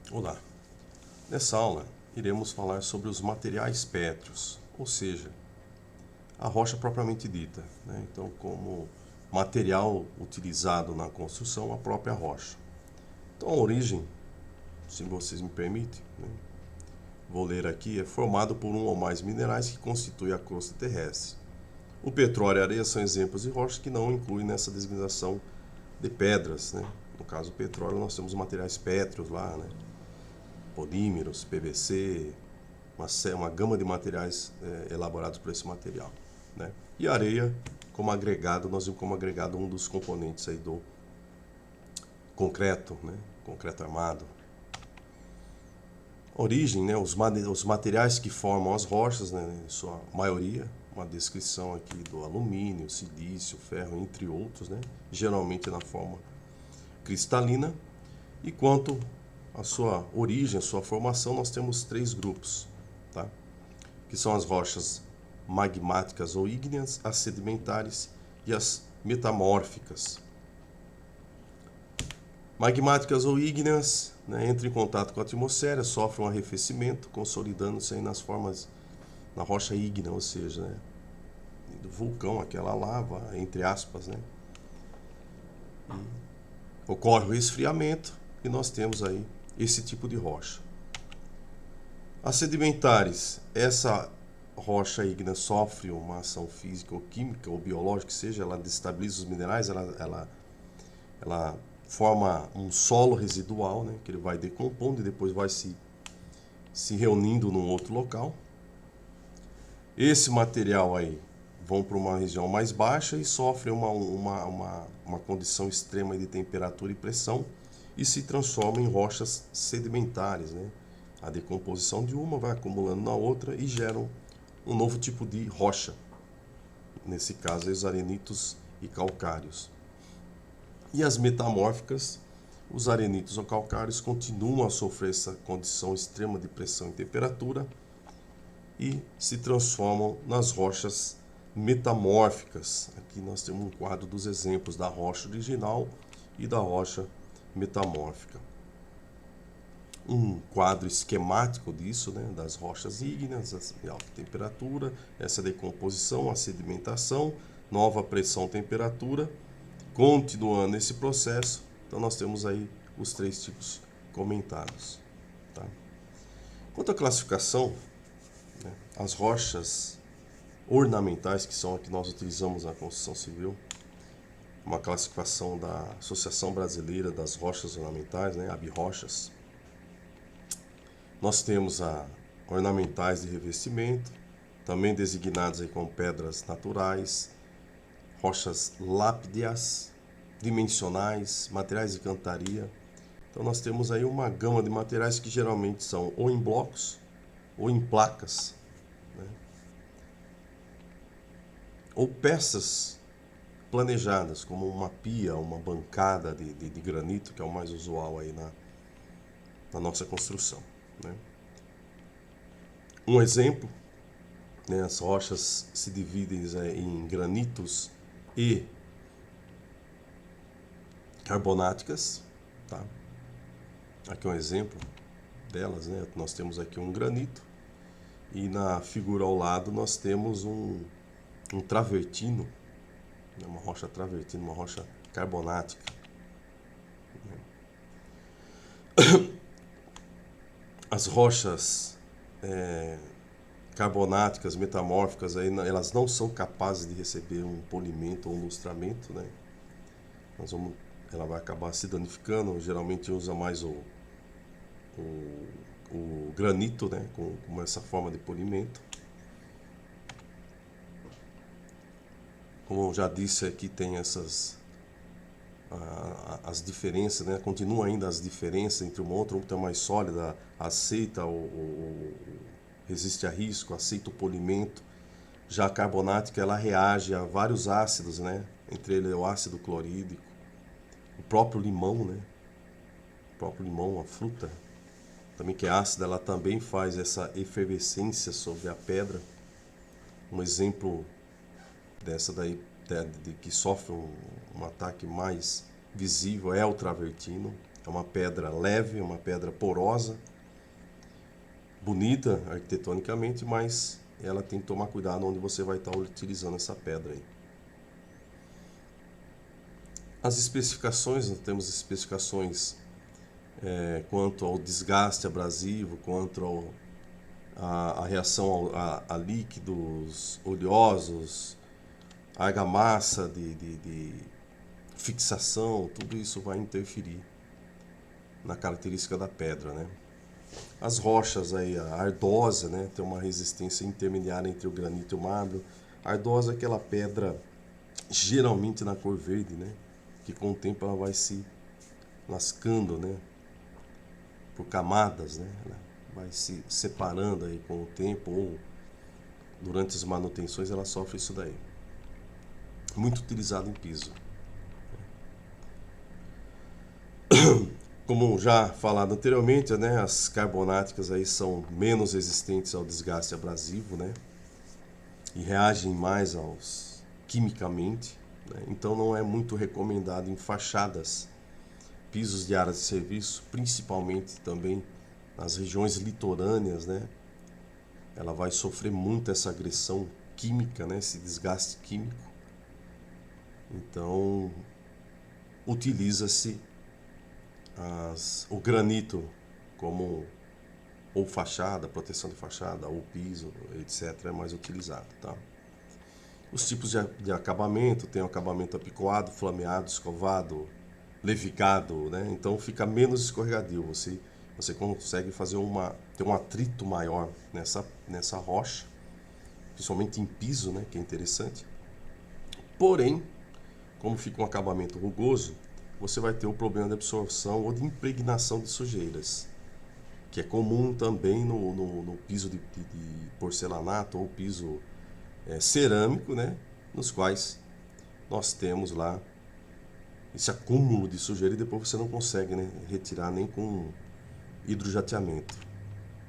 Olá, nessa aula iremos falar sobre os materiais pétreos, ou seja, a rocha propriamente dita, né? Então, como material utilizado na construção, a própria rocha. Então, a origem, se vocês me permitem, né? Vou ler aqui, é formado por um ou mais minerais que constituem a crosta terrestre. O petróleo e a areia são exemplos de rochas que não incluem nessa designação de pedras, né? No caso, o petróleo, nós temos materiais pétreos lá, né? Polímeros, PVC, uma gama de materiais elaborados por esse material, né? E a areia, como agregado, nós vimos como agregado um dos componentes aí do concreto, né? Concreto armado. Origem, né? Os materiais que formam as rochas, né? Em sua maioria, uma descrição aqui do alumínio, silício, ferro, entre outros, né? Geralmente na forma cristalina. E quanto à sua origem, à sua formação, nós temos três grupos, tá? Que são as rochas magmáticas ou ígneas, as sedimentares e as metamórficas. Magmáticas ou ígneas, né, entram em contato com a atmosfera, sofrem um arrefecimento, consolidando-se aí nas formas na rocha ígnea, ou seja, né, do vulcão, aquela lava, entre aspas, né. E ocorre o resfriamento e nós temos aí esse tipo de rocha. As sedimentares, essa rocha ígnea sofre uma ação física ou química ou biológica, que seja, ela destabiliza os minerais, ela forma um solo residual, né, que ele vai decompondo e depois vai se reunindo num outro local. Esse material aí vão para uma região mais baixa e sofre uma condição extrema de temperatura e pressão e se transforma em rochas sedimentares, né? A decomposição de uma vai acumulando na outra e geram um novo tipo de rocha. Nesse caso, os arenitos e calcários. E as metamórficas, os arenitos ou calcários continuam a sofrer essa condição extrema de pressão e temperatura e se transformam nas rochas metamórficas. Aqui nós temos um quadro dos exemplos da rocha original e da rocha metamórfica. Um quadro esquemático disso, né, das rochas ígneas, de alta temperatura, essa decomposição, a sedimentação, nova pressão, temperatura, continuando esse processo. Então nós temos aí os três tipos comentados. Tá? Quanto à classificação, né, as rochas ornamentais, que são a que nós utilizamos na construção civil, uma classificação da Associação Brasileira das Rochas Ornamentais, né, ABROchas. Nós temos a ornamentais de revestimento, também designadas aí como pedras naturais, rochas lápideas, dimensionais, materiais de cantaria. Então nós temos aí uma gama de materiais que geralmente são ou em blocos ou em placas, né? Ou peças planejadas, como uma pia, uma bancada de granito, que é o mais usual aí na nossa construção, né? Um exemplo, né, as rochas se dividem em granitos e carbonáticas, tá? Aqui é um exemplo delas, né? Nós temos aqui um granito e na figura ao lado nós temos um travertino, né? Uma rocha travertino, uma rocha carbonática. As rochas carbonáticas, metamórficas, aí, elas não são capazes de receber um polimento ou um lustramento, né? Ela vai acabar se danificando. Geralmente usa mais o granito, né? Com essa forma de polimento. Como eu já disse, aqui tem as diferenças, né? Continua ainda as diferenças entre uma outra é mais sólida, aceita resiste a risco, aceita o polimento. Já a carbonática, ela reage a vários ácidos, né? Entre eles o ácido clorídrico, o próprio limão, né? O próprio limão, a fruta, também que é ácida, ela também faz essa efervescência sobre a pedra. Um exemplo dessa daí, que sofre um ataque mais visível é o travertino. É uma pedra leve, uma pedra porosa, bonita arquitetonicamente, mas ela tem que tomar cuidado onde você vai estar utilizando essa pedra aí. As especificações, nós temos especificações quanto ao desgaste abrasivo, quanto à reação a líquidos oleosos, argamassa de fixação, tudo isso vai interferir na característica da pedra, né? As rochas aí, a ardosa, né, tem uma resistência intermediária entre o granito e o mármore. A ardosa é aquela pedra geralmente na cor verde, né, que com o tempo ela vai se lascando, né, por camadas, né, ela vai se separando aí com o tempo, ou durante as manutenções ela sofre isso daí. Muito utilizado em piso. Como já falado anteriormente, né, as carbonáticas aí são menos resistentes ao desgaste abrasivo, né, e reagem mais quimicamente, né, então não é muito recomendado em fachadas, pisos de áreas de serviço, principalmente também nas regiões litorâneas, né, ela vai sofrer muito essa agressão química, né, esse desgaste químico. Então utiliza-se o granito como ou fachada, proteção de fachada, ou piso, etc. é mais utilizado, tá? Os tipos de acabamento, tem o acabamento apicoado, flameado, escovado, levigado, né? Então fica menos escorregadio, você consegue fazer ter um atrito maior nessa rocha, principalmente em piso, né? Que é interessante. Porém, como fica um acabamento rugoso, você vai ter o problema de absorção ou de impregnação de sujeiras, que é comum também no piso de porcelanato ou piso cerâmico, né, nos quais nós temos lá esse acúmulo de sujeira e depois você não consegue, né, retirar nem com hidrojateamento.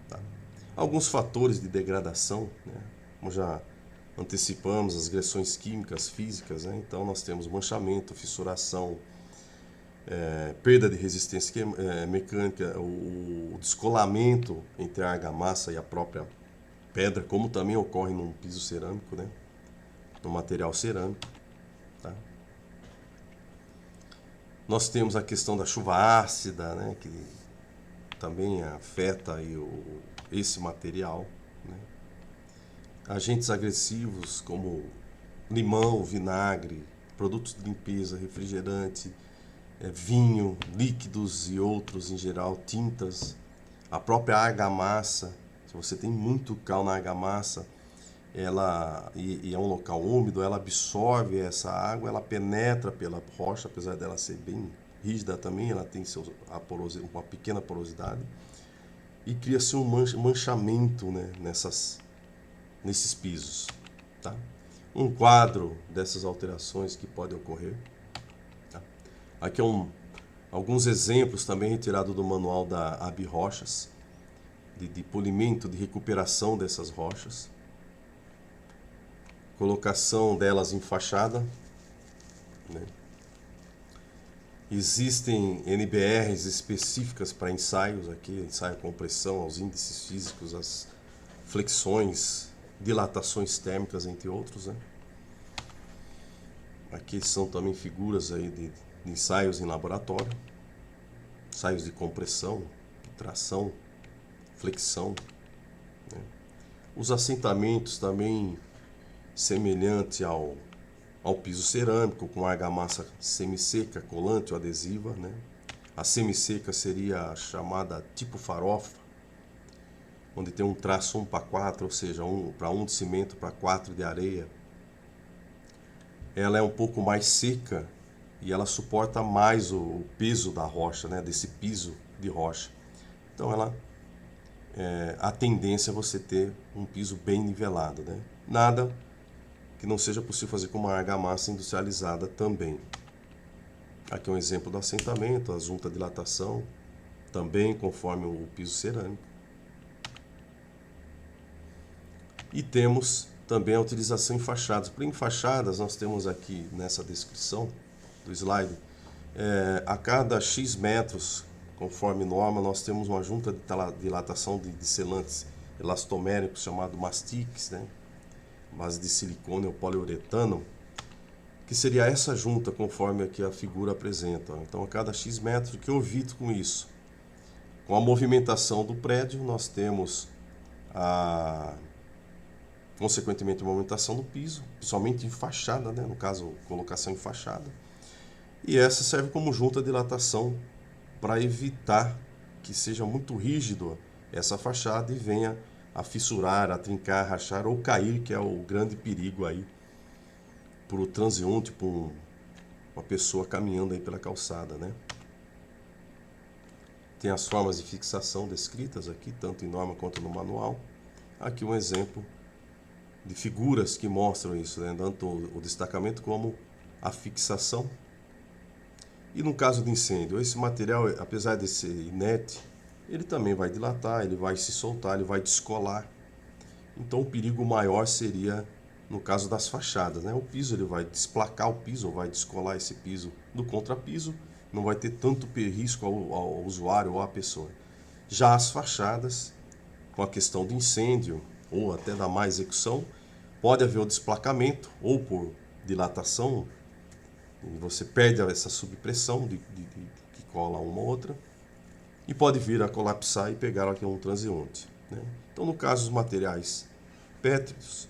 Tá? Alguns fatores de degradação, né, como já antecipamos, as agressões químicas, físicas, né, então nós temos manchamento, fissuração, perda de resistência mecânica, o descolamento entre a argamassa e a própria pedra, como também ocorre num piso cerâmico, né? No material cerâmico. Tá? Nós temos a questão da chuva ácida, né? Que também afeta aí esse material. Né? Agentes agressivos como limão, vinagre, produtos de limpeza, refrigerante, vinho, líquidos e outros em geral, tintas, a própria argamassa. Se você tem muito cal na argamassa, e é um local úmido, ela absorve essa água, ela penetra pela rocha, apesar dela ser bem rígida também, ela tem uma pequena porosidade, e cria-se um manchamento, né, nesses pisos. Tá? Um quadro dessas alterações que podem ocorrer. Aqui alguns exemplos também retirados do manual da AB Rochas, de polimento, de recuperação dessas rochas. Colocação delas em fachada. Né? Existem NBRs específicas para ensaios aqui, ensaio com pressão, aos índices físicos, as flexões, dilatações térmicas, entre outros. Né? Aqui são também figuras aí de ensaios em laboratório, ensaios de compressão, tração, flexão. Né? Os assentamentos também semelhante ao piso cerâmico, com argamassa semisseca, colante ou adesiva. Né? A semisseca seria a chamada tipo farofa, onde tem um traço 1:4, ou seja, 1:1 de cimento para 4 de areia. Ela é um pouco mais seca e ela suporta mais o peso da rocha, né, desse piso de rocha. Então a tendência é você ter um piso bem nivelado, né? Nada que não seja possível fazer com uma argamassa industrializada também. Aqui é um exemplo do assentamento, a junta de dilatação, também conforme o piso cerâmico. E temos também a utilização em fachadas. Em fachadas, nós temos aqui nessa descrição do slide, a cada X metros conforme norma, nós temos uma junta de dilatação de selantes elastoméricos chamado mastiques, né? Base de silicone ou poliuretano, que seria essa junta conforme aqui a figura apresenta. Então, a cada X metros, o que eu evito com isso? Com a movimentação do prédio, nós temos consequentemente a movimentação do piso, principalmente em fachada, né? No caso, colocação em fachada. E essa serve como junta de dilatação para evitar que seja muito rígido essa fachada e venha a fissurar, a trincar, a rachar ou cair, que é o grande perigo aí para o transeunte, para uma pessoa caminhando aí pela calçada, né? Tem as formas de fixação descritas aqui, tanto em norma quanto no manual. Aqui um exemplo de figuras que mostram isso, né? Tanto o destacamento como a fixação. E no caso de incêndio, esse material, apesar de ser inerte, ele também vai dilatar, ele vai se soltar, ele vai descolar. Então o perigo maior seria no caso das fachadas, né? O piso, ele vai desplacar o piso, vai descolar esse piso do contrapiso, não vai ter tanto risco ao usuário ou à pessoa. Já as fachadas, com a questão do incêndio ou até da má execução, pode haver o desplacamento ou por dilatação, e você perde essa subpressão que cola uma ou outra, e pode vir a colapsar e pegar aqui um transeunte, né? Então, no caso dos materiais pétreos,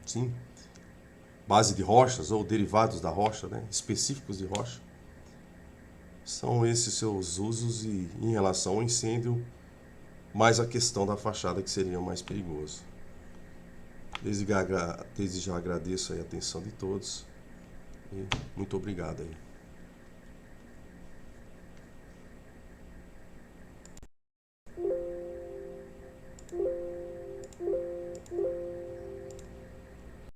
sim, base de rochas ou derivados da rocha, né, específicos de rocha, são esses seus usos. E em relação ao incêndio, mais a questão da fachada que seria mais perigoso. Desde já agradeço a atenção de todos e muito obrigado aí.